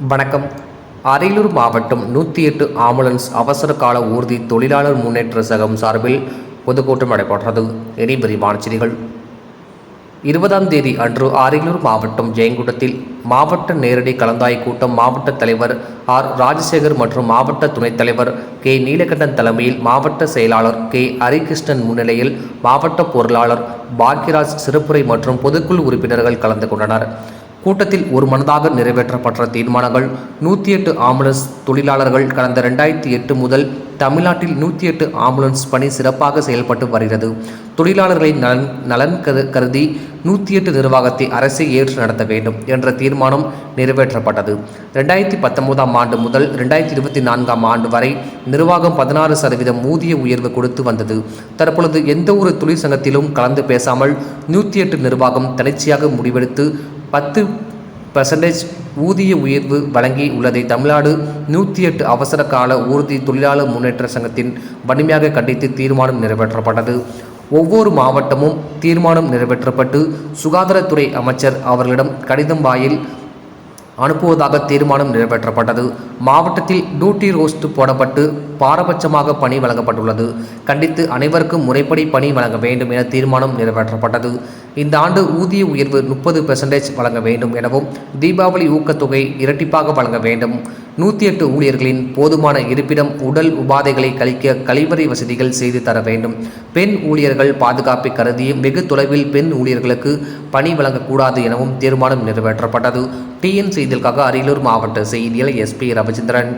வணக்கம். அரியலூர் மாவட்டம் 108 ஆம்புலன்ஸ் அவசர கால ஊர்தி தொழிலாளர் முன்னேற்ற சங்கம் சார்பில் பொதுக்கூட்டம் நடைபெற்றது. இனி விரிவான செய்திகள். 20ஆம் தேதி அன்று அரியலூர் மாவட்டம் ஜெயங்கொண்டத்தில் மாவட்ட நேரடி கலந்தாய்வு கூட்டம் மாவட்ட தலைவர் ஆர். ராஜசேகர் மற்றும் மாவட்ட துணைத் தலைவர் கே. நீலகண்டன் தலைமையில், மாவட்ட செயலாளர் கே. ஹரிகிருஷ்ணன் முன்னிலையில் மாவட்ட பொருளாளர் பாக்யராஜ் சிறப்புரை மற்றும் பொதுக்குழு உறுப்பினர்கள் கலந்து கொண்டனர். கூட்டத்தில் ஒருமனதாக நிறைவேற்றப்பட்ட தீர்மானங்கள்: 108 ஆம்புலன்ஸ் தொழிலாளர்கள் கடந்த 2008 முதல் தமிழ்நாட்டில் 108 ஆம்புலன்ஸ் பணி சிறப்பாக செயல்பட்டு வருகிறது. தொழிலாளர்களின் நலன் கருதி 108 நிர்வாகத்தை அரசே ஏற்று நடத்த வேண்டும் என்ற தீர்மானம் நிறைவேற்றப்பட்டது. 2019ஆம் ஆண்டு முதல் 2024ஆம் ஆண்டு வரை நிர்வாகம் 16% ஊதிய உயர்வு கொடுத்து வந்தது. தற்பொழுது எந்த ஒரு தொழிற்சங்கத்திலும் கலந்து பேசாமல் 108 நிர்வாகம் தனிச்சையாக முடிவெடுத்து 10% ஊதிய உயர்வு வழங்கி உள்ளதை தமிழ்நாடு 108 அவசர கால ஊர்தி தொழிலாளர் முன்னேற்ற சங்கத்தின் வலிமையாக கண்டித்து தீர்மானம் நிறைவேற்றப்பட்டது. ஒவ்வொரு மாவட்டமும் தீர்மானம் நிறைவேற்றப்பட்டு சுகாதாரத்துறை அமைச்சர் அவர்களிடம் கடிதம் வாயில் அனுப்புவதாக தீர்மானம் நிறைவேற்றப்பட்டது. மாவட்டத்தில் டியூட்டி ரோஸ்ட் போடப்பட்டு பாரபட்சமாக பணி வழங்கப்பட்டுள்ளது. கண்டித்து அனைவருக்கும் முறைப்படி பணி வழங்க வேண்டும் என தீர்மானம் நிறைவேற்றப்பட்டது. இந்த ஆண்டு ஊதிய உயர்வு 30% வழங்க வேண்டும் எனவும், தீபாவளி ஊக்கத்தொகை இரட்டிப்பாக வழங்க வேண்டும். 108 ஊழியர்களின் போதுமான இருப்பிடம், உடல் உபாதைகளை கழிக்க கழிவறை வசதிகள் செய்து தர வேண்டும். பெண் ஊழியர்கள் பாதுகாப்பை கருதியும் வெகு தொலைவில் பெண் ஊழியர்களுக்கு பணி வழங்கக்கூடாது எனவும் தீர்மானம் நிறைவேற்றப்பட்டது. டிஎன் செய்திகளுக்காக அரியலூர் மாவட்ட செய்தியாளர் எஸ். பி. ரவிச்சந்திரன்.